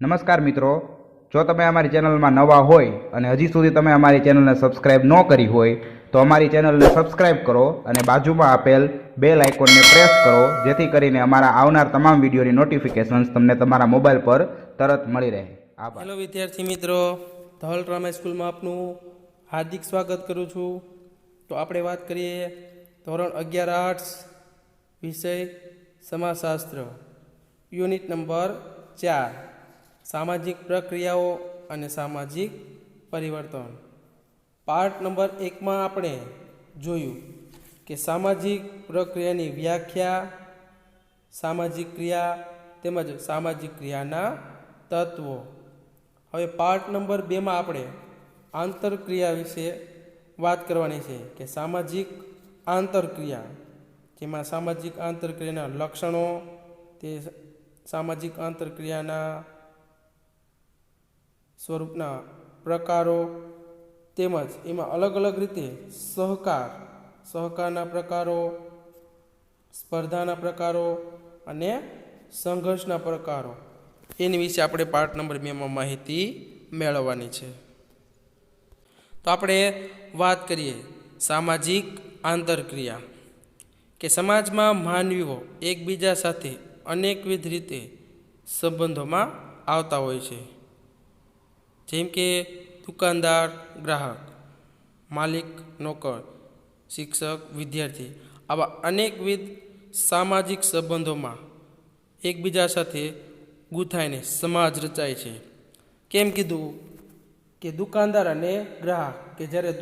નમસ્કાર મિત્રો, જો તમે અમારી ચેનલમાં નવા હોય અને હજી સુધી તમે અમારી ચેનલને સબસ્ક્રાઇબ ન કરી હોય તો અમારી ચેનલને સબસ્ક્રાઇબ કરો અને બાજુમાં આપેલ બેલ આઇકોનને પ્રેસ કરો, જેથી કરીને અમારા આવનાર તમામ વિડીયોની નોટિફિકેશન્સ તમને તમારા મોબાઈલ પર તરત મળી રહે. આભાર. હેલો વિદ્યાર્થી મિત્રો, ધવલ રામા સ્કૂલમાં આપનું હાર્દિક સ્વાગત કરું છું. તો આપણે વાત કરીએ ધોરણ 11 આર્ટ્સ, વિષય સમાજશાસ્ત્ર, યુનિટ નંબર 4, સામાજિક પ્રક્રિયાઓ અને સામાજિક પરિવર્તન. પાર્ટ નંબર 1માં આપણે જોયું કે સામાજિક પ્રક્રિયાની વ્યાખ્યા, સામાજિક ક્રિયા તેમજ સામાજિક ક્રિયાના તત્વો. હવે પાર્ટ નંબર 2માં આપણે આંતરક્રિયા વિશે વાત કરવાની છે કે સામાજિક આંતરક્રિયા, જેમાં સામાજિક આંતરક્રિયાના લક્ષણો, તે સામાજિક આંતરક્રિયાના સ્વરૂપના પ્રકારો, તેમજ એમાં અલગ અલગ રીતે સહકારના પ્રકારો, સ્પર્ધાના પ્રકારો અને સંઘર્ષના પ્રકારો, એની વિશે આપણે પાર્ટ નંબર 2માં માહિતી મેળવવાની છે. તો આપણે વાત કરીએ સામાજિક આંતરક્રિયા, કે સમાજમાં માનવીઓ એકબીજા સાથે અનેકવિધ રીતે સંબંધોમાં આવતા હોય છે. જેમ કે દુકાનદાર ગ્રાહક, માલિક નોકર, શિક્ષક વિદ્યાર્થી, આવા અનેકવિધ સામાજિક સંબંધોમાં એકબીજા સાથે ગૂંથાઈને સમાજ રચાય છે. કેમ કીધું કે દુકાનદાર અને ગ્રાહક, કે જ્યારે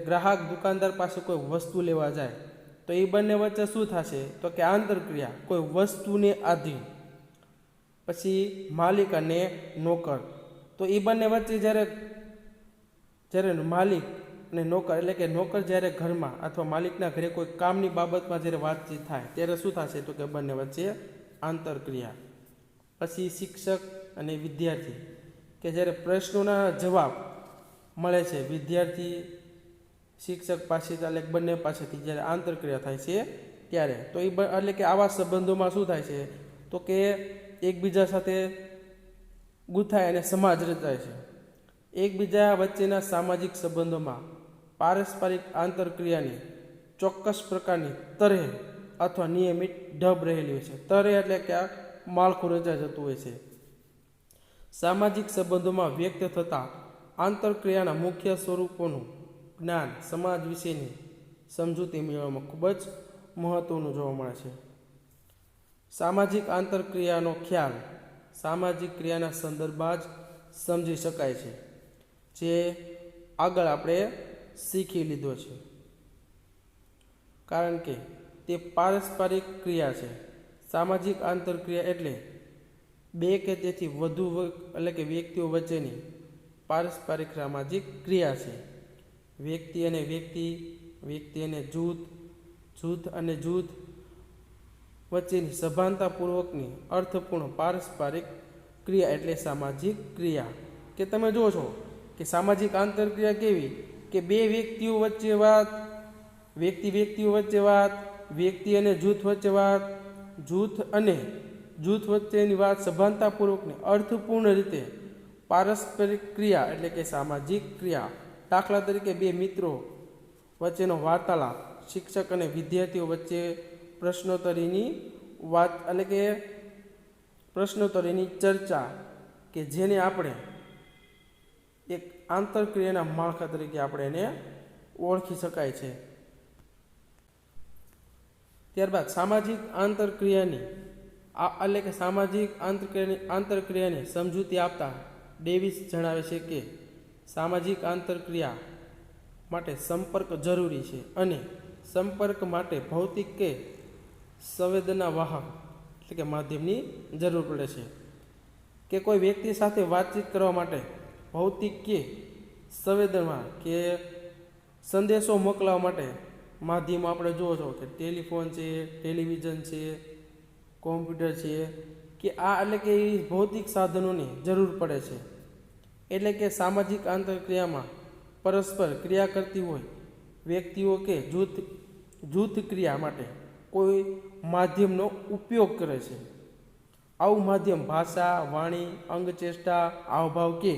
ગ્રાહક દુકાનદાર પાસે કોઈ વસ્તુ લેવા જાય તો એ બંને વચ્ચે શું થશે, તો કે આંતરક્રિયા, કોઈ વસ્તુને આધીન. પછી માલિક અને નોકર, તો એ બંને વચ્ચે જ્યારે માલિક અને નોકર, એટલે કે નોકર જ્યારે ઘરમાં અથવા માલિકના ઘરે કોઈ કામની બાબતમાં જ્યારે વાતચીત થાય ત્યારે શું થશે, તો કે બંને વચ્ચે આંતરક્રિયા. પછી શિક્ષક અને વિદ્યાર્થી, કે જ્યારે પ્રશ્નોના જવાબ મળે છે વિદ્યાર્થી શિક્ષક પાસે, એટલે બંને પાસેથી જ્યારે આંતરક્રિયા થાય છે ત્યારે, તો એ એટલે કે આવા સંબંધોમાં શું થાય છે, તો કે એકબીજા સાથે ગૂંથાય અને સમાજ રચાય છે. એકબીજા વચ્ચેના સામાજિક સંબંધોમાં પારસ્પરિક આંતરક્રિયાની ચોક્કસ પ્રકારની તરે અથવા નિયમિત ઢબ રહેલી હોય છે. તરે એટલે કે આ માળખું રચાઈ જતું હોય છે. સામાજિક સંબંધોમાં વ્યક્ત થતા આંતરક્રિયાના મુખ્ય સ્વરૂપોનું જ્ઞાન સમાજ વિશેની સમજૂતી મેળવવામાં ખૂબ જ મહત્વનું જોવા મળે છે. સામાજિક આંતરક્રિયાનો ખ્યાલ સામાજિક ક્રિયાના સંદર્ભમાં જ સમજી શકાય છે, જે આગળ આપણે શીખી લીધો છે. કારણ કે તે પારસ્પરિક ક્રિયા છે. સામાજિક આંતરક્રિયા એટલે બે કે તેથી વધુ એટલે કે વ્યક્તિઓ વચ્ચેની પારસ્પરિક સામાજિક ક્રિયા છે. વ્યક્તિ અને વ્યક્તિ, વ્યક્તિ અને જૂથ, જૂથ અને જૂથ વચ્ચેની સભાનતાપૂર્વકની અર્થપૂર્ણ પારસ્પરિક ક્રિયા એટલે સામાજિક ક્રિયા. કે તમે જુઓ છો કે સામાજિક આંતરક્રિયા કેવી, કે બે વ્યક્તિઓ વચ્ચે વાત, વ્યક્તિઓ વચ્ચે વાત, વ્યક્તિ અને જૂથ વચ્ચે વાત, જૂથ અને જૂથ વચ્ચેની વાત સભાનતાપૂર્વકની અર્થપૂર્ણ રીતે પારસ્પરિક ક્રિયા એટલે કે સામાજિક ક્રિયા. દાખલા તરીકે બે મિત્રો વચ્ચેનો વાર્તાલાપ, શિક્ષક અને વિદ્યાર્થીઓ વચ્ચે પ્રશ્નોત્તરીની વાત, એટલે કે પ્રશ્નોત્તરીની ચર્ચા, કે જેને આપણે એક આંતરક્રિયાના માળખા તરીકે આપણે એને ઓળખી શકાય છે. ત્યારબાદ સામાજિક આંતરક્રિયાની એટલે કે સામાજિક આંતરક્રિયાની સમજૂતી આપતા ડેવિસ જણાવે છે કે સામાજિક આંતરક્રિયા માટે સંપર્ક જરૂરી છે અને સંપર્ક માટે ભૌતિક કે સંવેદના વાહક એટલે કે માધ્યમની જરૂર પડે છે. કે કોઈ વ્યક્તિ સાથે વાતચીત કરવા માટે ભૌતિક કે સંવેદના કે સંદેશો મોકલવા માટે માધ્યમો આપણે જોવો છો કે ટેલિફોન છે, ટેલિવિઝન છે, કોમ્પ્યુટર છે, કે આ એટલે કે એ ભૌતિક સાધનોની જરૂર પડે છે. એટલે કે સામાજિક આંતરક્રિયામાં પરસ્પર ક્રિયા કરતી હોય વ્યક્તિઓ કે જૂથ ક્રિયા માટે કોઈ માધ્યમનો ઉપયોગ કરે છે. આવું માધ્યમ ભાષા, વાણી, અંગચેષ્ટા, હાવભાવ કે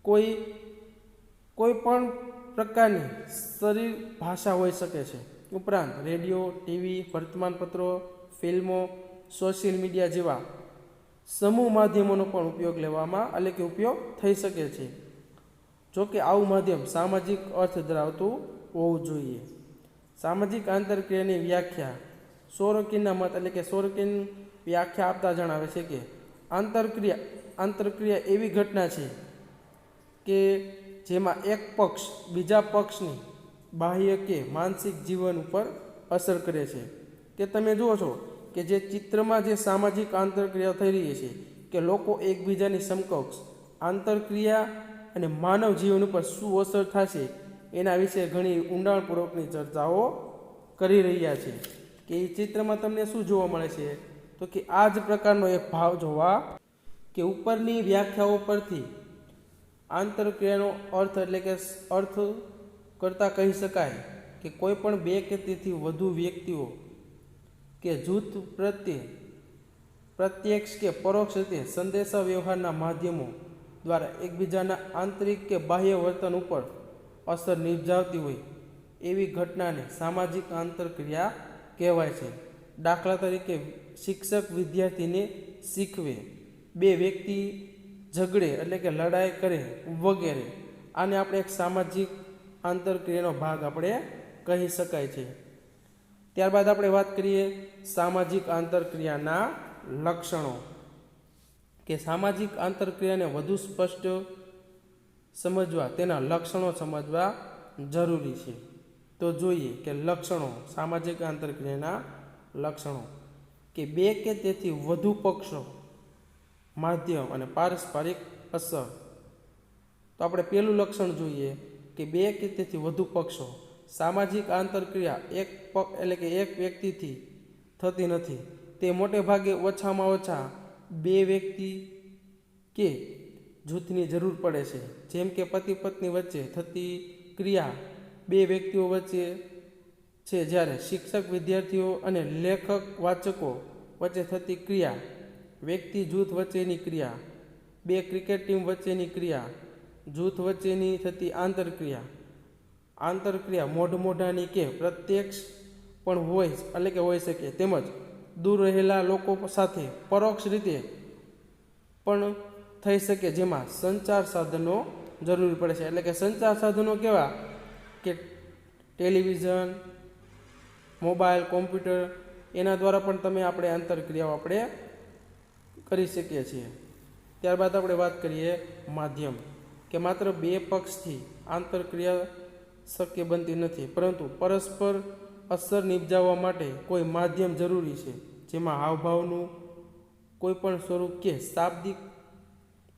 કોઈ પણ પ્રકારની શરીર ભાષા હોઈ શકે છે. ઉપરાંત રેડિયો, ટીવી, વર્તમાનપત્રો, ફિલ્મો, સોશિયલ મીડિયા જેવા સમૂહ માધ્યમોનો પણ ઉપયોગ ઉપયોગ થઈ શકે છે. જો કે આવું માધ્યમ સામાજિક અર્થ ધરાવતું હોવું જોઈએ. સામાજિક આંતરક્રિયાની વ્યાખ્યા સોરોકિનના મત સોરોકિન વ્યાખ્યા આપતા જણાવે છે કે આંતરક્રિયા એવી ઘટના છે કે જેમાં એક પક્ષ બીજા પક્ષની બાહ્ય કે માનસિક જીવન ઉપર અસર કરે છે. કે તમે જુઓ છો કે જે ચિત્રમાં જે સામાજિક આંતરક્રિયા થઈ રહી છે કે લોકો એકબીજાની સમકક્ષ આંતરક્રિયા અને માનવ જીવન ઉપર શું અસર થશે એના વિશે ઘણી ઊંડાણપૂર્વકની ચર્ચાઓ કરી રહ્યા છે. કે એ ચિત્રમાં તમને શું જોવા મળે છે તો કે આ જ પ્રકારનો એક ભાવ જોવા કે ઉપરની વ્યાખ્યાઓ પરથી આંતરક્રિયાનો અર્થ અર્થ કરતાં કહી શકાય કે કોઈ પણ બે કે તેથી વધુ વ્યક્તિઓ કે જૂથ પ્રત્યે પ્રત્યક્ષ કે પરોક્ષ રીતે સંદેશા વ્યવહારના માધ્યમો દ્વારા એકબીજાના આંતરિક કે બાહ્ય વર્તન ઉપર અસર નિપજાવતી હોય એવી ઘટનાને સામાજિક આંતરક્રિયા કહેવાય છે. દાખલા તરીકે શિક્ષક વિદ્યાર્થીને શીખવે, બે વ્યક્તિ ઝઘડે કે લડાઈ કરે વગેરે. આને આપણે એક સામાજિક આંતરક્રિયાનો ભાગ આપણે કહી શકાય છે. ત્યારબાદ આપણે વાત કરીએ સામાજિક આંતરક્રિયાના લક્ષણો. કે સામાજિક આંતરક્રિયાને વધુ સ્પષ્ટ સમજવા તેના લક્ષણો સમજવા જરૂરી છે. તો જોઈએ કે લક્ષણો, સામાજિક આંતરક્રિયાના લક્ષણો કે બે કે તેથી વધુ પક્ષો, માધ્યમ અને પારસ્પરિક અસર. તો આપણે પહેલું લક્ષણ જોઈએ કે બે કે તેથી વધુ પક્ષો. સામાજિક આંતરક્રિયા એક વ્યક્તિથી થતી નથી. તે મોટે ભાગે ઓછામાં ઓછા બે વ્યક્તિ કે જૂથની જરૂર પડે છે. જેમ કે પતિ પત્ની વચ્ચે થતી ક્રિયા બે વ્યક્તિઓ વચ્ચે છે, જ્યારે શિક્ષક વિદ્યાર્થીઓ અને લેખક વાચકો વચ્ચે થતી ક્રિયા વ્યક્તિ જૂથ વચ્ચેની ક્રિયા, બે ક્રિકેટ ટીમ વચ્ચેની ક્રિયા, જૂથ વચ્ચેની થતી આંતરક્રિયા મોઢાની કે પ્રત્યક્ષ પણ હોઈ શકે, તેમજ દૂર રહેલા લોકો સાથે પરોક્ષ રીતે પણ થઈ શકે, જેમાં સંચાર સાધનો જરૂરી પડે છે. એટલે કે સંચાર સાધનો કેવા કે ટેલિવિઝન, મોબાઈલ, કોમ્પ્યુટર, એના દ્વારા પણ આપણે આંતરક્રિયાઓ આપણે કરી શકીએ છીએ. ત્યારબાદ આપણે વાત કરીએ માધ્યમ. કે માત્ર બે પક્ષથી આંતરક્રિયા શક્ય બનતી નથી, પરંતુ પરસ્પર અસર નિપજાવવા માટે કોઈ માધ્યમ જરૂરી છે, જેમાં હાવભાવનું કોઈ પણ સ્વરૂપ કે શાબ્દિક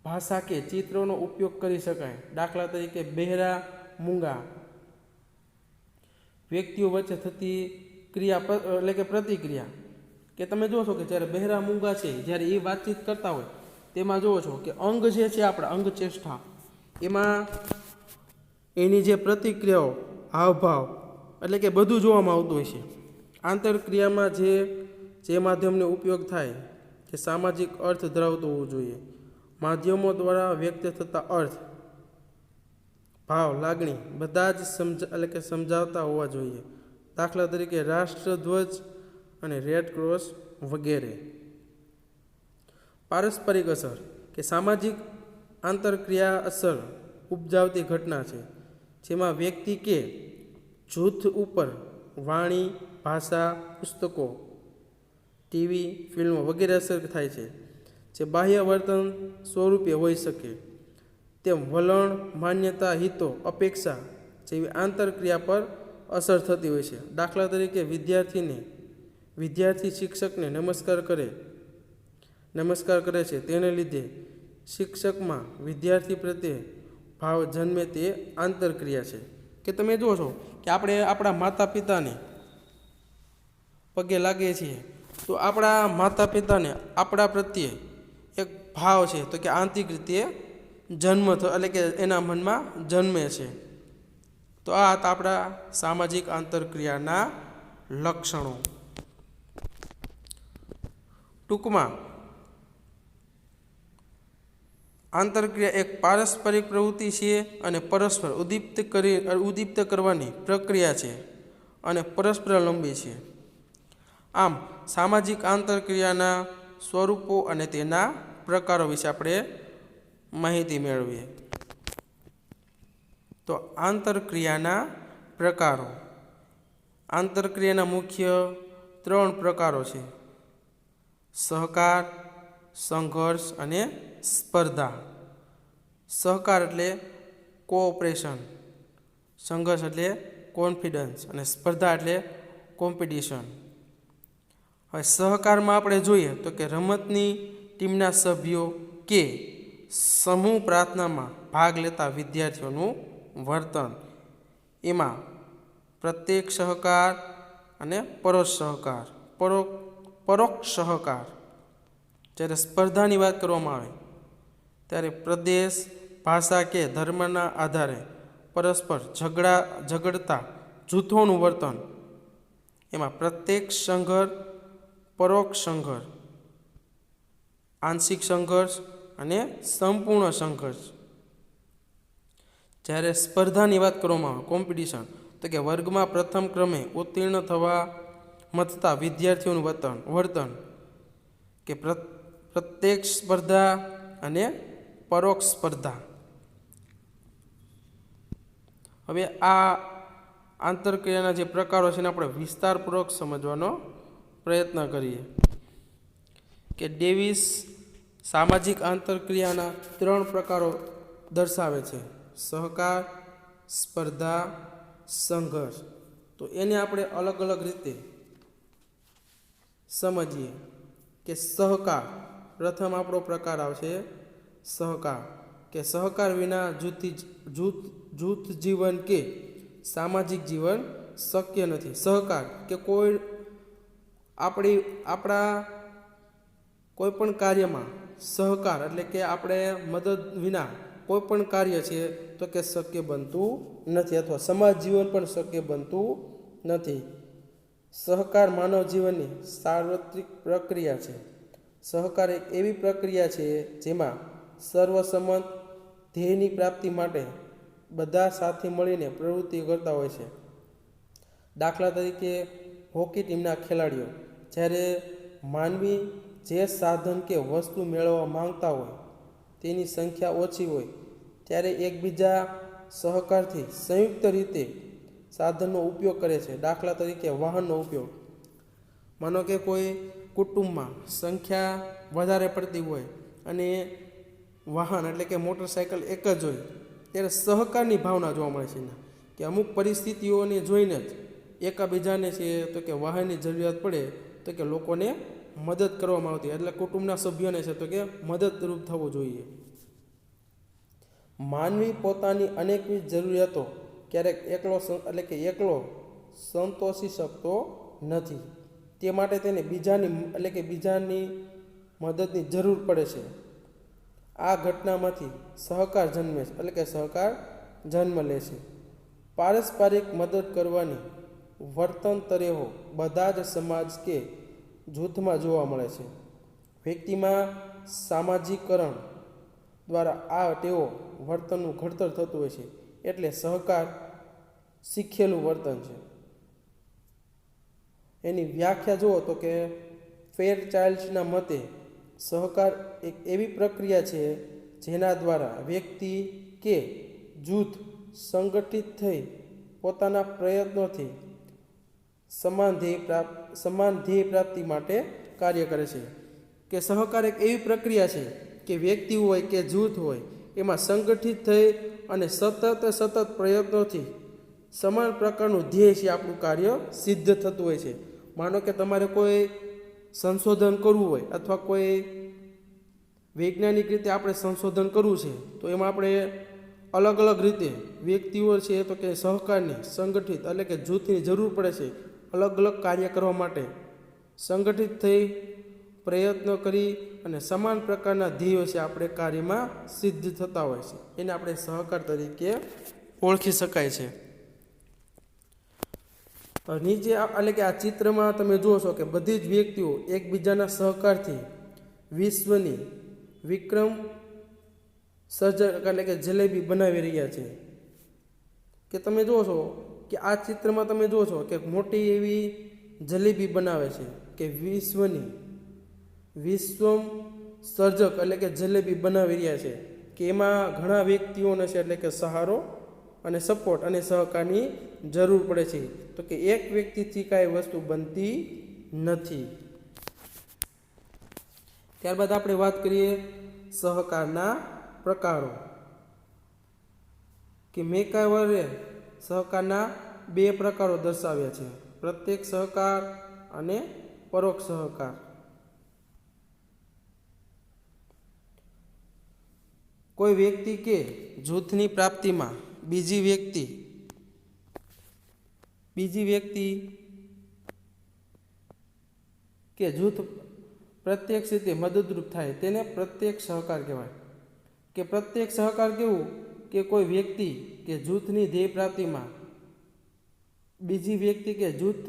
ભાષા કે ચિત્રોનો ઉપયોગ કરી શકાય. દાખલા તરીકે બહેરા મૂંગા વ્યક્તિઓ વચ્ચે થતી ક્રિયા પ્રતિક્રિયા. કે તમે જુઓ છો કે જ્યારે બહેરા મૂંગા છે, જ્યારે એ વાતચીત કરતા હોય તેમાં જુઓ છો કે અંગ જે છે આપણા અંગચેષ્ટા, એમાં એની જે પ્રતિક્રિયાઓ, હાવભાવ કે બધું જોવામાં આવતું હોય છે. આંતરક્રિયામાં જે માધ્યમનો ઉપયોગ થાય કે સામાજિક અર્થ ધરાવતો હોવો જોઈએ. માધ્યમો દ્વારા વ્યક્ત થતા અર્થ, ભાવ, લાગણી બધા જ સમજાવતા હોવા જોઈએ. દાખલા તરીકે રાષ્ટ્રધ્વજ અને રેડ ક્રોસ વગેરે. પારસ્પરિક અસર કે સામાજિક આંતરક્રિયા અસર ઉપજાવતી ઘટના છે, જેમાં વ્યક્તિ કે જૂથ ઉપર વાણી, ભાષા, પુસ્તકો, ટીવી, ફિલ્મો વગેરે અસર થાય છે, જે બાહ્ય વર્તન સ્વરૂપે હોઈ શકે. તેમ વલણ, માન્યતા, હિતો, અપેક્ષા જેવી આંતરક્રિયા પર અસર થતી હોય છે. દાખલા તરીકે વિદ્યાર્થી શિક્ષકને નમસ્કાર કરે છે, તેને લીધે શિક્ષકમાં વિદ્યાર્થી પ્રત્યે ભાવ જન્મે, તે આંતરક્રિયા છે. કે તમે જુઓ છો કે આપણે આપણા માતા પિતાને પગે લાગીએ છીએ, તો આપણા માતા પિતાને આપણા પ્રત્યે એક ભાવ છે, તો કે આંતરિક રીતે એના મનમાં જન્મે છે. તો આ હતા આપણા સામાજિક આંતરક્રિયાના લક્ષણો. ટૂંકમાં આંતરક્રિયા એક પારસ્પરિક પ્રવૃત્તિ છે અને પરસ્પર ઉદ્દીપ્ત કરવાની પ્રક્રિયા છે અને પરસ્પર લંબી છે. આમ સામાજિક આંતરક્રિયાના સ્વરૂપો અને તેના પ્રકારો વિશે આપણે માહિતી મેળવીએ. તો આંતરક્રિયાના પ્રકારો. આંતરક્રિયાના મુખ્ય 3 પ્રકારો છે: સહકાર, સંઘર્ષ અને સ્પર્ધા. સહકાર એટલે કોઓપરેશન, સંઘર્ષ એટલે કોન્ફિડન્સ અને સ્પર્ધા એટલે કોમ્પિટિશન. હવે સહકારમાં આપણે જોઈએ તો કે રમતની ટીમના સભ્યો કે સમૂહ પ્રાર્થનામાં ભાગ લેતા વિદ્યાર્થીઓનું વર્તન. એમાં પ્રત્યક્ષ સહકાર અને પરોક્ષ સહકાર. પરોક્ષ સહકાર. જ્યારે સ્પર્ધાની વાત કરવામાં આવે ત્યારે પ્રદેશ, ભાષા કે ધર્મના આધારે પરસ્પર ઝઘડતા જૂથોનું વર્તન. એમાં પ્રત્યક્ષ સંઘર્ષ, પરોક્ષ સંઘર્ષ, આંશિક સંઘર્ષ અને સંપૂર્ણ સંઘર્ષ. જ્યારે સ્પર્ધાની વાત કરવામાં આવે કોમ્પિટિશન, તો કે વર્ગમાં પ્રથમ ક્રમે ઉત્તીર્ણ થવા મથતા વિદ્યાર્થીઓનું વર્તન કે પ્રત્યક્ષ સ્પર્ધા અને પરોક્ષ સ્પર્ધા. હવે આ આંતરક્રિયાના જે પ્રકારો છે એને આપણે વિસ્તારપૂર્વક સમજવાનો પ્રયત્ન કરીએ. કે ડેવિસ સામાજિક આંતરક્રિયાના 3 પ્રકારો દર્શાવે છે: સહકાર, સ્પર્ધા, સંઘર્ષ. તો એને આપણે અલગ અલગ રીતે સમજીએ. કે સહકાર, પ્રથમ આપણો પ્રકાર આવશે સહકાર. કે સહકાર વિના જૂથ જીવન કે સામાજિક જીવન શક્ય નથી. સહકાર કે આપણા કોઈ પણ કાર્યમાં સહકાર એટલે કે આપણે મદદ વિના કોઈ પણ કાર્ય છે તો કે શક્ય બનતું નથી, અથવા સમાજ જીવન પણ શક્ય બનતું નથી. સહકાર માનવ જીવનની સાર્વત્રિક પ્રક્રિયા છે. સહકાર એક એવી પ્રક્રિયા છે જેમાં સર્વસંમત ધ્યેયની પ્રાપ્તિ માટે બધા સાથે મળીને પ્રવૃત્તિ કરતા હોય છે. દાખલા તરીકે હોકી ટીમના ખેલાડીઓ જ્યારે માનવી જે સાધન કે વસ્તુ મેળવવા માંગતા હોય તેની સંખ્યા ઓછી હોય ત્યારે એકબીજા સહકારથી સંયુક્ત રીતે સાધનનો ઉપયોગ કરે છે. દાખલા તરીકે વાહનનો ઉપયોગ. માનો કે કોઈ કુટુંબમાં સંખ્યા વધારે પડતી હોય અને વાહન એટલે કે મોટરસાઇકલ એક જ હોય ત્યારે સહકારની ભાવના જોવા મળે છે. કે અમુક પરિસ્થિતિઓને જોઈને જ એકાબીજાને છે તો કે વાહનની જરૂરિયાત પડે તો કે લોકોને મદદ કરવામાં આવતી, એટલે કુટુંબના સભ્યોને છે તો કે મદદરૂપ થવું જોઈએ. માનવી પોતાની અનેકવિધ જરૂરિયાતો ક્યારેક એકલો સંતોષી શકતો નથી. તે માટે તેને બીજાની મદદની જરૂર પડે છે. આ ઘટનામાંથી સહકાર જન્મે છે, એટલે કે સહકાર જન્મ લે છે. પારસ્પરિક મદદ કરવાની વર્તન તરેહો બધા જ સમાજ કે જૂથમાં જોવા મળે છે. વ્યક્તિમાં સામાજિકરણ દ્વારા આ ટેવો વર્તનનું ઘડતર થતું હોય છે, એટલે સહકાર શીખેલું વર્તન છે. એની વ્યાખ્યા જુઓ તો કે ફેરચાઇલ્ડના મતે સહકાર એક એવી પ્રક્રિયા છે જેના દ્વારા વ્યક્તિ કે જૂથ સંગઠિત થઈ પોતાના પ્રયત્નોથી સમાન ધ્યેય પ્રાપ્તિ માટે કાર્ય કરે છે. કે સહકાર એક એવી પ્રક્રિયા છે કે વ્યક્તિ હોય કે જૂથ હોય એમાં સંગઠિત થઈ અને સતત પ્રયત્નોથી સમાન પ્રકારનું ધ્યેય છે આપણું કાર્ય સિદ્ધ થતું હોય છે. માનો કે તમારે કોઈ સંશોધન કરવું હોય અથવા કોઈ વૈજ્ઞાનિક રીતે આપણે સંશોધન કરવું છે તો એમાં આપણે અલગ અલગ રીતે વ્યક્તિઓ છે તો કે સહકારની સંગઠિત એટલે કે જૂથની જરૂર પડે છે. અલગ અલગ કાર્ય કરવા માટે સંગઠિત થઈ પ્રયત્નો કરી અને સમાન પ્રકારના ધ્યેયો છે આપણે કાર્યમાં સિદ્ધ થતા હોય છે. એને આપણે સહકાર તરીકે ઓળખી શકાય છે. નીચે એટલે કે આ ચિત્રમાં તમે જુઓ છો કે બધી જ વ્યક્તિઓ એકબીજાના સહકારથી વિશ્વની વિક્રમ સર્જક એટલે કે જલેબી બનાવી રહ્યા છે. કે તમે જુઓ છો કે આ ચિત્રમાં તમે જુઓ છો કે મોટી એવી જલેબી બનાવે છે કે વિશ્વમ સર્જક એટલે કે જલેબી બનાવી રહ્યા છે કે એમાં ઘણા વ્યક્તિઓને છે એટલે કે સહારો અને સપોર્ટ અને સહકારની જરૂર પડે છે. તો કે એક વ્યક્તિથી કાંઈ વસ્તુ બનતી નથી. ત્યારબાદ આપણે વાત કરીએ સહકારના પ્રકારો. કે મેકાવરે સહકારના 2 પ્રકારો દર્શાવ્યા છે, પ્રત્યક્ષ સહકાર અને પરોક્ષ સહકાર. કોઈ વ્યક્તિ કે જૂથની પ્રાપ્તિમાં બીજી વ્યક્તિ કે જૂથ પ્રત્યક્ષ રીતે મદદરૂપ થાય તેને પ્રત્યક્ષ સહકાર કહેવાય. કે પ્રત્યક્ષ સહકાર કેવું કે કોઈ વ્યક્તિ કે જૂથની ધ્યેય પ્રાપ્તિમાં બીજી વ્યક્તિ કે જૂથ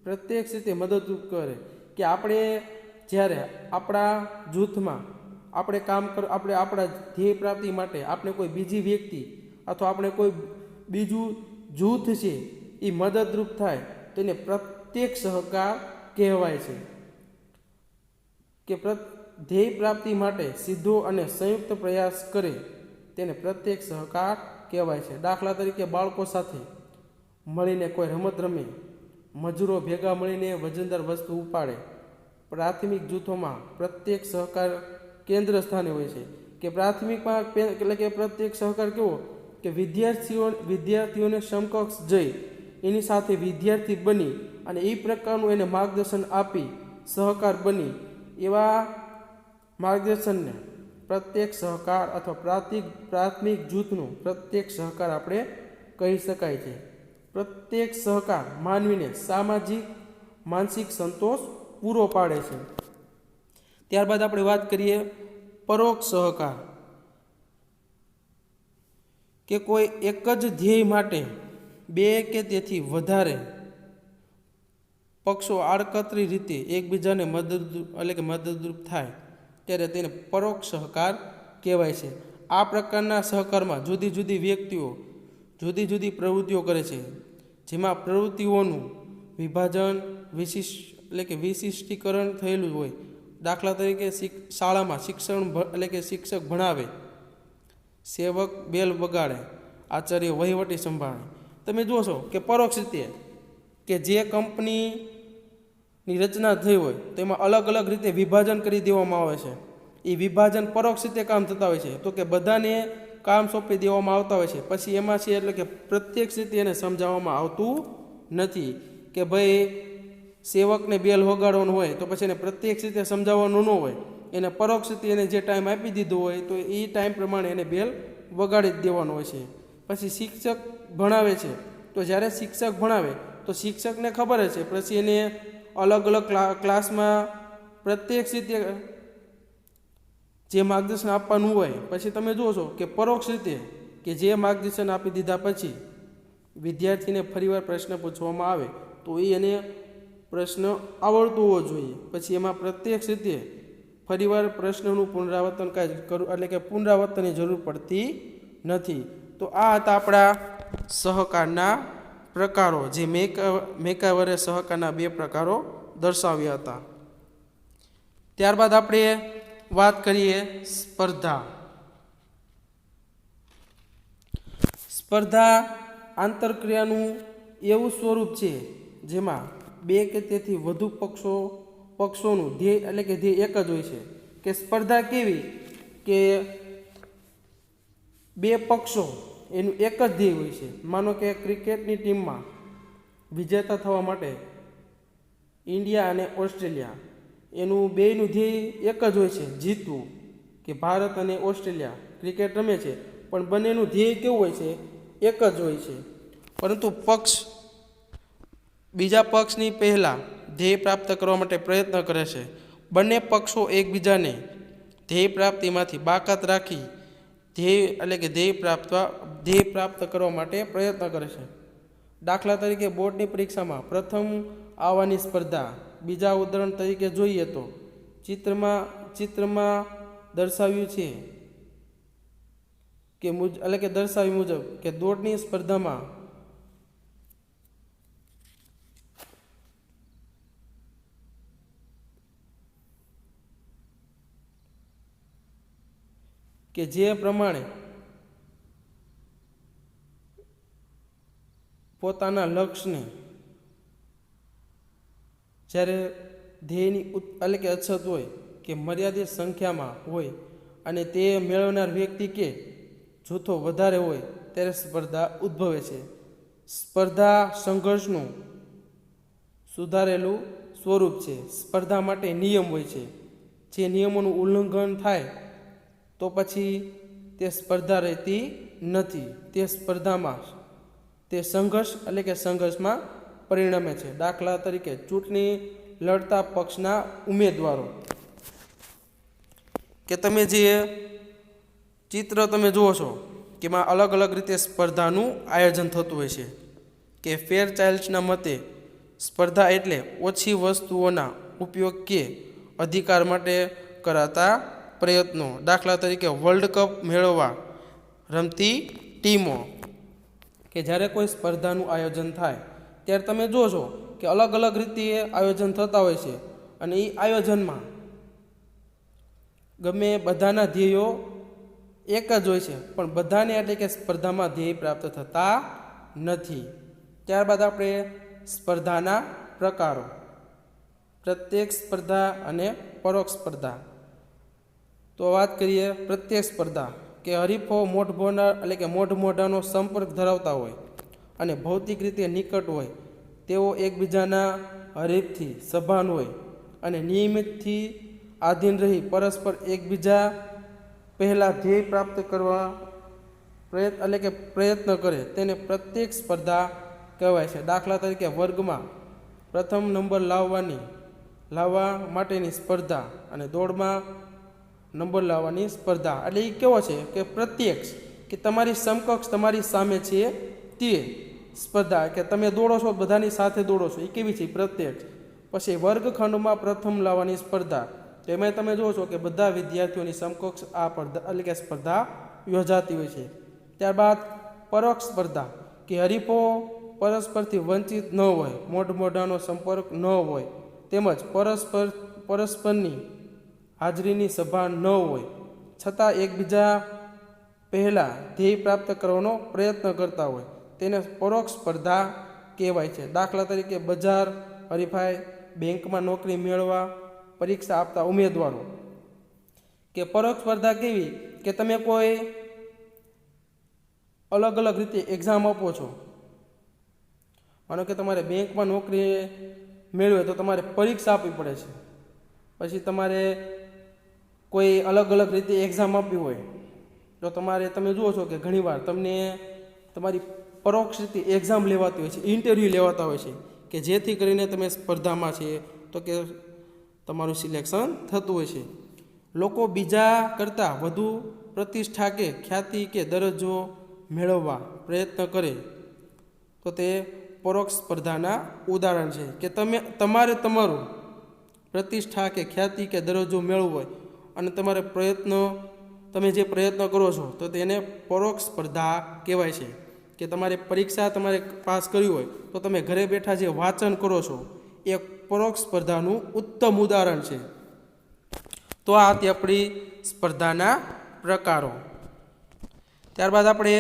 પ્રત્યક્ષ રીતે મદદરૂપ કરે. કે આપણે જ્યારે આપણા જૂથમાં આપણે આપણે આપણા ધ્યેય પ્રાપ્તિ માટે આપણે કોઈ બીજી વ્યક્તિ અથવા આપણે કોઈ બીજું જૂથ છે એ મદદરૂપ થાય તેને પ્રત્યક્ષ સહકાર કહેવાય છે. કે ધ્યેય પ્રાપ્તિ માટે સીધો અને સંયુક્ત પ્રયાસ કરે તેને પ્રત્યક્ષ સહકાર કહેવાય છે. દાખલા તરીકે બાળકો સાથે મળીને કોઈ રમત રમે, મજૂરો ભેગા મળીને વજનદાર વસ્તુ ઉપાડે. પ્રાથમિક જૂથોમાં પ્રત્યક્ષ સહકાર કેન્દ્ર સ્થાને હોય છે. કે પ્રાથમિકમાં એટલે કે પ્રત્યક્ષ સહકાર કેવો કે વિદ્યાર્થીઓને સમકક્ષ જઈ એની સાથે વિદ્યાર્થી બની અને એ પ્રકારનું એને માર્ગદર્શન આપી સહકાર બની એવા માર્ગદર્શનને પ્રત્યક્ષ સહકાર અથવા પ્રાથમિક જૂથનું પ્રત્યક્ષ સહકાર આપણે કહી શકાય છે. પ્રત્યક્ષ સહકાર માનવીને માનસિક સંતોષ પૂરો પાડે છે. ત્યારબાદ આપણે વાત કરીએ પરોક્ષ સહકાર. કે કોઈ એક જ ધ્યેય માટે 2 કે તેથી વધારે પક્ષો આડકતરી રીતે એકબીજાને મદદરૂપ થાય ત્યારે તેને પરોક્ષ સહકાર કહેવાય છે. આ પ્રકારના સહકારમાં જુદી જુદી વ્યક્તિઓ જુદી જુદી પ્રવૃત્તિઓ કરે છે, જેમાં પ્રવૃત્તિઓનું વિભાજન વિશિષ્ટીકરણ થયેલું હોય. દાખલા તરીકે શાળામાં શિક્ષક ભણાવે, સેવક બેલ વગાડે, આચાર્ય વહીવટી સંભાળે. તમે જોશો કે પરોક્ષ રીતે કે જે કંપનીની રચના થઈ હોય તેમાં અલગ અલગ રીતે વિભાજન કરી દેવામાં આવે છે. એ વિભાજન પરોક્ષ રીતે કામ થતા હોય છે. તો કે બધાને કામ સોંપી દેવામાં આવતા હોય છે. પછી એમાં છે એટલે કે પ્રત્યક્ષ રીતે એને સમજાવવામાં આવતું નથી. કે ભાઈ સેવકને બેલ વગાડવાનું હોય તો પછી એને પ્રત્યક્ષ રીતે સમજાવવાનું ન હોય, એને પરોક્ષ રીતે એને જે ટાઈમ આપી દીધો હોય તો એ ટાઈમ પ્રમાણે એને બેલ વગાડી જ દેવાનો હોય છે. પછી શિક્ષક ભણાવે છે તો જ્યારે શિક્ષક ભણાવે તો શિક્ષકને ખબર છે પછી એને અલગ અલગ ક્લાસમાં પ્રત્યક્ષ રીતે જે માર્ગદર્શન આપવાનું હોય પછી તમે જુઓ છો કે પરોક્ષ રીતે કે જે માર્ગદર્શન આપી દીધા પછી વિદ્યાર્થીને ફરીવાર પ્રશ્ન પૂછવામાં આવે તો એને પ્રશ્ન આવડતો હોવો જોઈએ. પછી એમાં પ્રત્યક્ષ રીતે ફરીવાર પ્રશ્નનું પુનરાવર્તન પુનરાવર્તનની જરૂર પડતી નથી. તો આ હતા આપણા સહકારના પ્રકારો, જે મેકાવરે સહકારના 2 પ્રકારો દર્શાવ્યા હતા. ત્યારબાદ આપણે વાત કરીએ સ્પર્ધા. સ્પર્ધા આંતરક્રિયાનું એવું સ્વરૂપ છે જેમાં 2 કે તેથી વધુ પક્ષોનું ધ્યેય એટલે કે ધ્યેય એક જ હોય છે. કે સ્પર્ધા કેવી કે 2 પક્ષો એનું એક જ ધ્યેય હોય છે. માનો કે ક્રિકેટની ટીમમાં વિજેતા થવા માટે ઇન્ડિયા અને ઓસ્ટ્રેલિયા એનું બેયનું ધ્યેય એક જ હોય છે, જીતવું. કે ભારત અને ઓસ્ટ્રેલિયા ક્રિકેટ રમે છે પણ બંનેનું ધ્યેય કેવું હોય છે, એક જ હોય છે. પરંતુ બીજા પક્ષની પહેલાં ધ્યેય પ્રાપ્ત કરવા માટે પ્રયત્ન કરે છે. બંને પક્ષો એકબીજાને ધ્યેય પ્રાપ્તિમાંથી બાકાત રાખી ધ્યેય પ્રાપ્ત કરવા માટે પ્રયત્ન કરે છે. દાખલા તરીકે બોર્ડની પરીક્ષામાં પ્રથમ આવવાની સ્પર્ધા. બીજા ઉદાહરણ તરીકે જોઈએ તો ચિત્રમાં દર્શાવ્યું છે કે એટલે કે દર્શાવ્યું મુજબ કે દોડની સ્પર્ધામાં કે જે પ્રમાણે પોતાના લક્ષ્યને જ્યારે ધ્યેયની એટલે કે અછત હોય કે મર્યાદિત સંખ્યામાં હોય અને તે મેળવનાર વ્યક્તિ કે જૂથો વધારે હોય ત્યારે સ્પર્ધા ઉદ્ભવે છે. સ્પર્ધા સંઘર્ષનું સુધારેલું સ્વરૂપ છે. સ્પર્ધા માટે નિયમ હોય છે. જે નિયમોનું ઉલ્લંઘન થાય તો પછી તે સ્પર્ધા રહેતી નથી. તે સ્પર્ધામાં તે સંઘર્ષ એટલે કે સંઘર્ષમાં પરિણમે છે. દાખલા તરીકે ચૂંટણી લડતા પક્ષના ઉમેદવારો કે તમે જે ચિત્ર તમે જુઓ છો કે એમાં અલગ અલગ રીતે સ્પર્ધાનું આયોજન થતું હોય છે. કે ફેર ચાઇલ્ડ્સના મતે સ્પર્ધા એટલે ઓછી વસ્તુઓના ઉપયોગ કે અધિકાર માટે કરાતા પ્રયત્નો. દાખલા તરીકે વર્લ્ડ કપ મેળવવા રમતી ટીમો. કે જ્યારે કોઈ સ્પર્ધાનું આયોજન થાય ત્યારે તમે જોશો કે અલગ અલગ રીતે આયોજન થતા હોય છે અને એ આયોજનમાં ગમે બધાના ધ્યેયો એક જ હોય છે પણ બધાને એટલે કે સ્પર્ધામાં ધ્યેય પ્રાપ્ત થતા નથી. ત્યારબાદ આપણે સ્પર્ધાના પ્રકારો, પ્રત્યક્ષ સ્પર્ધા અને પરોક્ષ સ્પર્ધા. તો વાત કરીએ પ્રત્યક્ષ સ્પર્ધા કે હરીફો એટલે કે મોઢાનો સંપર્ક ધરાવતા હોય અને ભૌતિક રીતે નિકટ હોય તેઓ એકબીજાના હરીફથી સભાન હોય અને નિયમિતથી આધીન રહી પરસ્પર એકબીજા પહેલાં ધ્યેય પ્રાપ્ત કરવા પ્રયત્ન કરે તેને પ્રત્યેક સ્પર્ધા કહેવાય છે. દાખલા તરીકે વર્ગમાં પ્રથમ નંબર લાવવા માટેની સ્પર્ધા અને દોડમાં નંબર લાવવાની સ્પર્ધા. એટલે એ કેવો છે કે પ્રત્યક્ષ કે તમારી સમકક્ષ તમારી સામે છે તે સ્પર્ધા કે તમે દોડો છો બધાની સાથે દોડો છો એ કેવી છે પ્રત્યક્ષ. પછી વર્ગખંડમાં પ્રથમ લાવવાની સ્પર્ધા તો એમાં તમે જુઓ છો કે બધા વિદ્યાર્થીઓની સમકક્ષ આ એટલે કે સ્પર્ધા યોજાતી હોય છે. ત્યારબાદ પરોક્ષ સ્પર્ધા કે હરીફો પરસ્પરથી વંચિત ન હોય, મોઢાનો સંપર્ક ન હોય તેમજ પરસ્પરની હાજરીની સભા ન હોય છતાં એકબીજા પહેલાં ધ્યેય પ્રાપ્ત કરવાનો પ્રયત્ન કરતા હોય તેને પરોક્ષ સ્પર્ધા કહેવાય છે. દાખલા તરીકે બજાર હરીફાઈ, બેંકમાં નોકરી મેળવવા પરીક્ષા આપતા ઉમેદવારો. કે પરોક્ષ સ્પર્ધા કેવી કે તમે કોઈ અલગ અલગ રીતે એક્ઝામ આપો છો. માનો કે તમારે બેંકમાં નોકરી મેળવે તો તમારે પરીક્ષા આપવી પડે છે. પછી તમારે કોઈ અલગ અલગ રીતે એક્ઝામ આપવી હોય તો તમે જુઓ છો કે ઘણીવાર તમને તમારી પરોક્ષ રીતે એક્ઝામ લેવાતી હોય છે, ઇન્ટરવ્યૂ લેવાતા હોય છે કે જેથી કરીને તમે સ્પર્ધામાં છે તો કે તમારું સિલેક્શન થતું હોય છે. લોકો બીજા કરતાં વધુ પ્રતિષ્ઠા કે ખ્યાતિ કે દરજ્જો મેળવવા પ્રયત્ન કરે તો તે પરોક્ષ સ્પર્ધાના ઉદાહરણ છે. કે તમારે તમારું પ્રતિષ્ઠા કે ખ્યાતિ કે દરજ્જો મેળવવો હોય અને તમે જે પ્રયત્ન કરો છો તો તેને પરોક્ષ સ્પર્ધા કહેવાય છે. કે તમારે પરીક્ષા પાસ કરવી હોય તો તમે ઘરે બેઠા જે વાંચન કરો છો એ પરોક્ષ સ્પર્ધાનું ઉત્તમ ઉદાહરણ છે. તો આ હતી આપણી સ્પર્ધાના પ્રકારો. ત્યારબાદ આપણે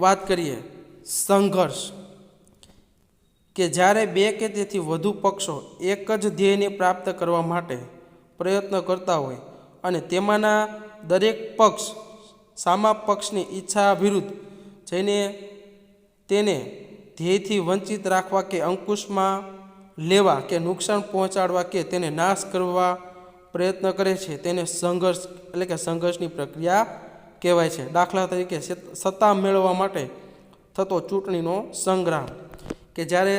વાત કરીએ સંઘર્ષ. કે જ્યારે બે કે તેથી વધુ પક્ષો એક જ ધ્યેયને પ્રાપ્ત કરવા માટે પ્રયત્ન કરતા હોય અને તેમાંના દરેક પક્ષ સામા પક્ષની ઈચ્છા વિરુદ્ધ જઈને તેને ધ્યેયથી વંચિત રાખવા કે અંકુશમાં લેવા કે નુકસાન પહોંચાડવા કે તેને નાશ કરવા પ્રયત્ન કરે છે તેને સંઘર્ષ એટલે કે સંઘર્ષની પ્રક્રિયા કહેવાય છે. દાખલા તરીકે સત્તા મેળવવા માટે થતો ચૂંટણીનો સંગ્રામ. કે જ્યારે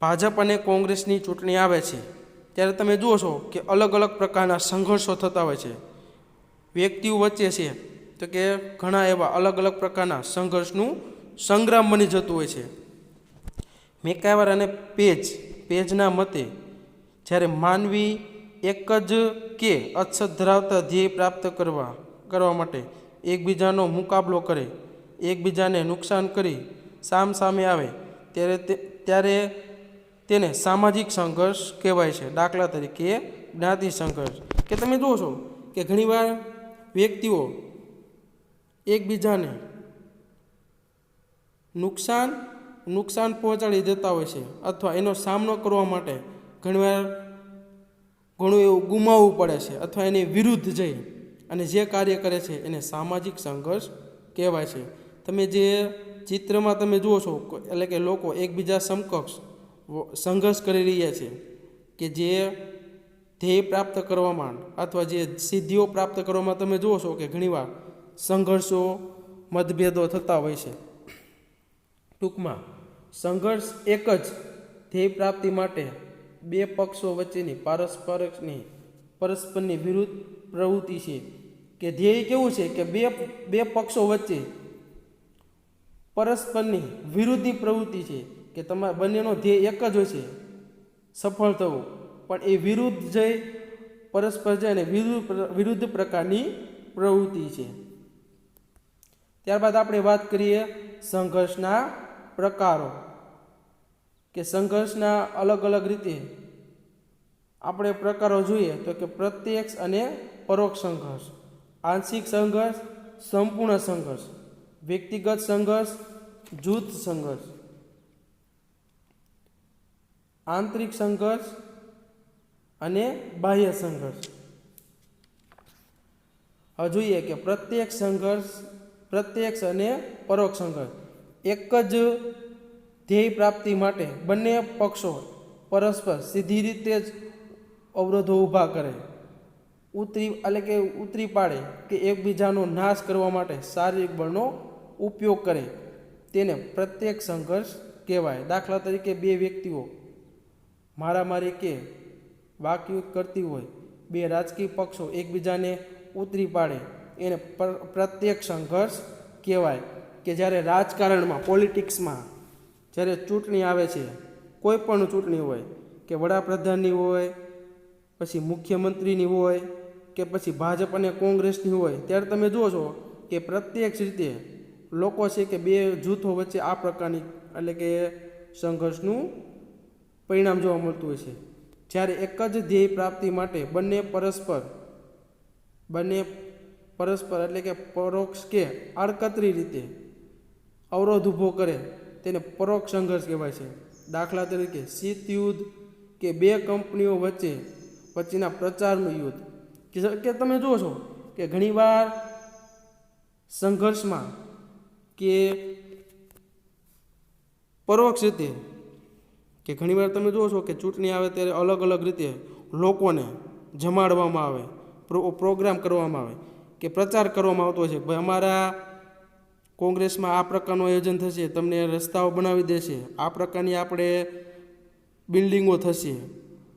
ભાજપ અને કોંગ્રેસની ચૂંટણી આવે છે ત્યારે તમે જુઓ છો કે અલગ અલગ પ્રકારના સંઘર્ષો થતા હોય છે વ્યક્તિઓ વચ્ચે છે તો કે ઘણા એવા અલગ અલગ પ્રકારના સંઘર્ષનું સંગ્રામ બની જતું હોય છે. મેકાવર અને પેજના મતે જ્યારે માનવી એક જ કે અછત ધરાવતા ધ્યેય પ્રાપ્ત કરવા માટે એકબીજાનો મુકાબલો કરે, એકબીજાને નુકસાન કરી સામે આવે ત્યારે તેને સામાજિક સંઘર્ષ કહેવાય છે. દાખલા તરીકે જ્ઞાતિ સંઘર્ષ. કે તમે જુઓ છો કે ઘણીવાર વ્યક્તિઓ એકબીજાને નુકસાન પહોંચાડી દેતા હોય છે, અથવા એનો સામનો કરવા માટે ઘણીવાર ઘણું એવું ગુમાવવું પડે છે, અથવા એની વિરુદ્ધ જઈ અને જે કાર્ય કરે છે એને સામાજિક સંઘર્ષ કહેવાય છે. તમે જે ચિત્રમાં તમે જુઓ છો એટલે કે લોકો એકબીજા સમકક્ષ સંઘર્ષ કરી રહ્યા છે, કે જે ધ્યેય પ્રાપ્ત કરવામાં અથવા જે સિદ્ધિઓ પ્રાપ્ત કરવામાં તમે જુઓ છો કે ઘણીવાર સંઘર્ષો મતભેદો થતા હોય છે. ટૂંકમાં સંઘર્ષ એક જ ધ્યેય પ્રાપ્તિ માટે બે પક્ષો વચ્ચેની પરસ્પરની વિરુદ્ધ પ્રવૃત્તિ છે. કે ધ્યેય કેવું છે કે બે પક્ષો વચ્ચે પરસ્પરની વિરુદ્ધની પ્રવૃત્તિ છે, કે તમારા બંનેનો ધ્યેય એક જ હોય છે, સફળ થવું, પણ એ વિરુદ્ધ જઈ પરસ્પર જાય અને વિરુદ્ધ પ્રકારની પ્રવૃત્તિ છે. ત્યારબાદ આપણે વાત કરીએ સંઘર્ષના પ્રકારો. કે સંઘર્ષના અલગ અલગ રીતે આપણે પ્રકારો જોઈએ તો કે પ્રત્યક્ષ અને પરોક્ષ સંઘર્ષ, આંશિક સંઘર્ષ, સંપૂર્ણ સંઘર્ષ, વ્યક્તિગત સંઘર્ષ, જૂથ સંઘર્ષ, આંતરિક સંઘર્ષ અને બાહ્ય સંઘર્ષ. હવે જોઈએ કે પ્રત્યક્ષ અને પરોક્ષ સંઘર્ષ. એક જ ધ્યેય પ્રાપ્તિ માટે બંને પક્ષો પરસ્પર સીધી રીતે જ અવરોધો ઊભા કરે, ઉતરી પાડે કે એકબીજાનો નાશ કરવા માટે શારીરિક બળનો ઉપયોગ કરે, તેને પ્રત્યક્ષ સંઘર્ષ કહેવાય. દાખલા તરીકે બે વ્યક્તિઓ મારામારી કે વાકયુદ્ધ કરતી હોય, બે રાજકીય પક્ષો એકબીજાને ઉતરી પાડે, એને પ્રત્યક્ષ સંઘર્ષ કહેવાય. કે જ્યારે રાજકારણમાં પોલિટિક્સમાં જ્યારે ચૂંટણી આવે છે, કોઈ પણ ચૂંટણી હોય, કે વડાપ્રધાનની હોય, પછી મુખ્યમંત્રીની હોય, કે પછી ભાજપ અને કોંગ્રેસની હોય, ત્યારે તમે જુઓ છો કે પ્રત્યક્ષ રીતે લોકો છે કે બે જૂથો વચ્ચે આ પ્રકારની એટલે કે સંઘર્ષનું પરિણામ જોવા મળતું હોય છે. જ્યારે એક જ ધ્યેય પ્રાપ્તિ માટે બંને પરસ્પર એટલે કે પરોક્ષ કે આડકતરી રીતે અવરોધ ઊભો કરે તેને પરોક્ષ સંઘર્ષ કહેવાય છે. દાખલા તરીકે શીત યુદ્ધ કે બે કંપનીઓ વચ્ચેના પ્રચારનું યુદ્ધ. કે તમે જુઓ છો કે ઘણીવાર સંઘર્ષમાં કે પરોક્ષ રીતે કે ઘણીવાર તમે જુઓ છો કે ચૂંટણી આવે ત્યારે અલગ અલગ રીતે લોકોને જમાડવામાં આવે, પ્રોગ્રામ કરવામાં આવે કે પ્રચાર કરવામાં આવતો હોય છે. ભાઈ અમારા કોંગ્રેસમાં આ પ્રકારનું આયોજન થશે, તમને રસ્તાઓ બનાવી દેશે, આ પ્રકારની આપણે બિલ્ડિંગો થશે.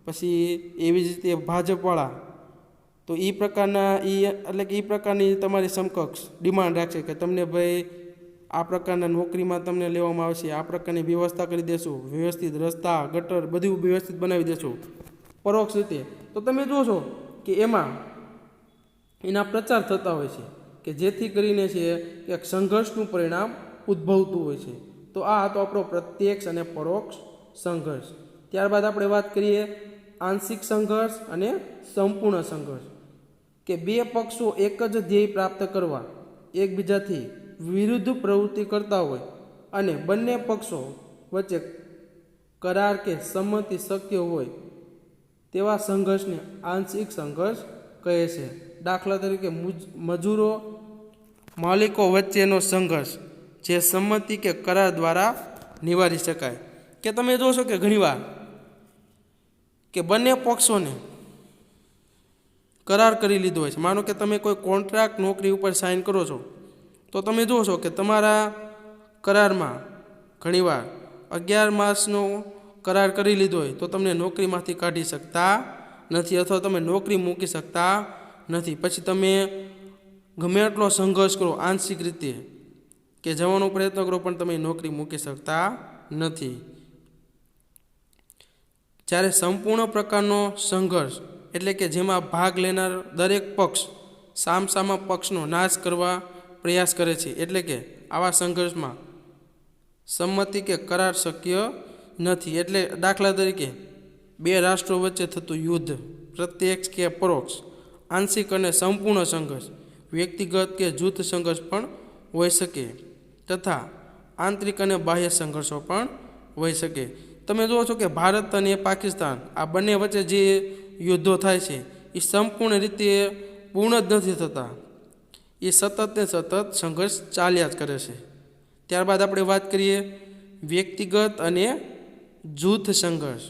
પછી એવી જ રીતે ભાજપવાળા તો એ પ્રકારની તમારી સમકક્ષ ડિમાન્ડ રાખશે કે તમને ભાઈ આ પ્રકારના નોકરીમાં તમને લેવામાં આવશે, આ પ્રકારની વ્યવસ્થા કરી દેશું, વ્યવસ્થિત રસ્તા ગટર બધું વ્યવસ્થિત બનાવી દેશું પરોક્ષ રીતે. તો તમે જુઓ છો કે એના પ્રચાર થતા હોય છે કે જેથી કરીને છે એક સંઘર્ષનું પરિણામ ઉદ્ભવતું હોય છે. તો આ હતો આપણો પ્રત્યક્ષ અને પરોક્ષ સંઘર્ષ. ત્યારબાદ આપણે વાત કરીએ આંશિક સંઘર્ષ અને સંપૂર્ણ સંઘર્ષ. કે બે પક્ષો એક જ ધ્યેય પ્રાપ્ત કરવા એકબીજાથી વિરુદ્ધ પ્રવૃત્તિ કરતા હોય અને બંને પક્ષો વચ્ચે કરાર કે સંમતિ શક્ય હોય તેવા સંઘર્ષને આંશિક સંઘર્ષ કહે છે. દાખલા તરીકે મજૂરો માલિકો વચ્ચેનો સંઘર્ષ જે સંમતિ કે કરાર દ્વારા નિવારી શકાય. કે તમે જોશો કે ઘણીવાર કે બંને પક્ષોને કરાર કરી લીધો હોય છે. માનો કે તમે કોઈ કોન્ટ્રાક્ટ નોકરી ઉપર સાઇન કરો છો તો તમે જોશો કે તમારા કરારમાં ઘણીવાર 11 માસનો કરાર કરી લીધો હોય તો તમને નોકરીમાંથી કાઢી શકતા નથી, અથવા તમે નોકરી મૂકી શકતા નથી. પછી તમે ગમે એટલો સંઘર્ષ કરો આંશિક રીતે કે જવાનો પ્રયત્ન કરો પણ તમે નોકરી મૂકી શકતા નથી. જ્યારે સંપૂર્ણ પ્રકારનો સંઘર્ષ એટલે કે જેમાં ભાગ લેનાર દરેક પક્ષ સામસામા પક્ષનો નાશ કરવા પ્રયાસ કરે છે, એટલે કે આવા સંઘર્ષમાં સંમતિ કે કરાર શક્ય નથી. એટલે દાખલા તરીકે બે રાષ્ટ્રો વચ્ચે થતું યુદ્ધ, પ્રત્યક્ષ કે પરોક્ષ, આંશિક અને સંપૂર્ણ સંઘર્ષ, વ્યક્તિગત કે જૂથ સંઘર્ષ પણ હોઈ શકે તથા આંતરિક અને બાહ્ય સંઘર્ષો પણ હોઈ શકે. તમે જુઓ છો કે ભારત અને પાકિસ્તાન આ બંને વચ્ચે જે યુદ્ધો થાય છે એ સંપૂર્ણ રીતે પૂર્ણ જ નથી થતા, એ સતત ને સતત સંઘર્ષ ચાલ્યા જ કરે છે. ત્યારબાદ આપણે વાત કરીએ વ્યક્તિગત અને જૂથ સંઘર્ષ.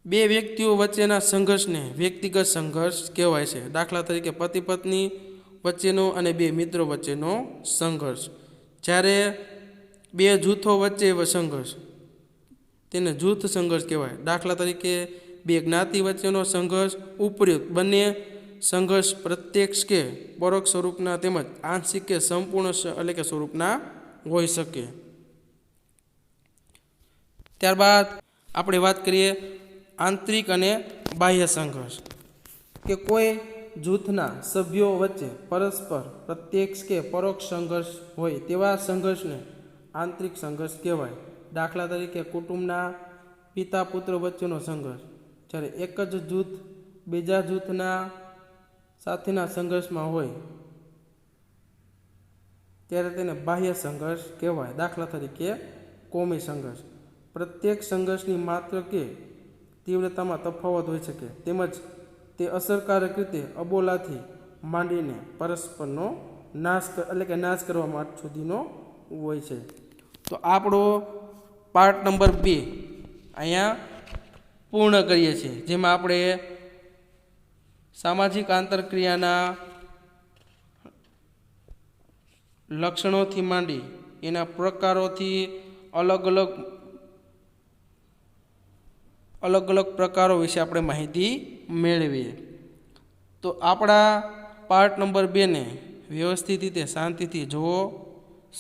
બે વ્યક્તિઓ વચ્ચેના સંઘર્ષને વ્યક્તિગત સંઘર્ષ કહેવાય છે. દાખલા તરીકે પતિ પત્ની વચ્ચેનો અને બે મિત્રો વચ્ચેનો સંઘર્ષ. જ્યારે બે જૂથો વચ્ચે સંઘર્ષ તેને જૂથ સંઘર્ષ કહેવાય. દાખલા તરીકે બે જ્ઞાતિ વચ્ચેનો સંઘર્ષ ઉપયુક્ત બંને સંઘર્ષ પ્રત્યક્ષ કે પરોક્ષ સ્વરૂપના તેમજ આંશિક કે સંપૂર્ણ એટલે કે સ્વરૂપના હોઈ શકે. ત્યારબાદ આપણે વાત કરીએ આંતરિક અને બાહ્ય સંઘર્ષ. કે કોઈ જૂથના સભ્યો વચ્ચે પરસ્પર પ્રત્યક્ષ કે પરોક્ષ સંઘર્ષ હોય તેવા સંઘર્ષને આંતરિક સંઘર્ષ કહેવાય. દાખલા તરીકે કુટુંબના પિતા પુત્ર વચ્ચેનો સંઘર્ષ. જ્યારે એક જ જૂથ બીજા જૂથના સાથેના સંઘર્ષમાં હોય ત્યારે તેને બાહ્ય સંઘર્ષ કહેવાય. દાખલા તરીકે કોમી સંઘર્ષ. પ્રત્યેક સંઘર્ષની માત્ર કે તીવ્રતામાં તફાવત હોઈ શકે તેમજ તે અસરકારક રીતે અબોલાથી માંડીને પરસ્પરનો નાશ એટલે કે નાશ કરવા માટે સુધીનો હોય છે. તો આપણો પાર્ટ નંબર 2 અહીંયા પૂર્ણ કરીએ છીએ, જેમાં આપણે સામાજિક આંતરક્રિયાના લક્ષણોથી માંડી એના પ્રકારોથી અલગ અલગ પ્રકારો વિશે આપણે માહિતી મેળવીએ. તો આપણા પાર્ટ નંબર 2 ને વ્યવસ્થિત રીતે શાંતિથી જુઓ,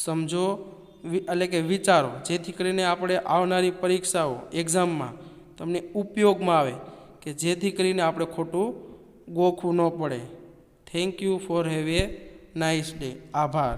સમજો એટલે કે વિચારો, જેથી કરીને આપણે આવનારી પરીક્ષાઓ એક્ઝામમાં તમને ઉપયોગમાં આવે, કે જેથી કરીને આપણે ખોટું ગોખવું ન પડે. Thank you for have a nice day. આભાર.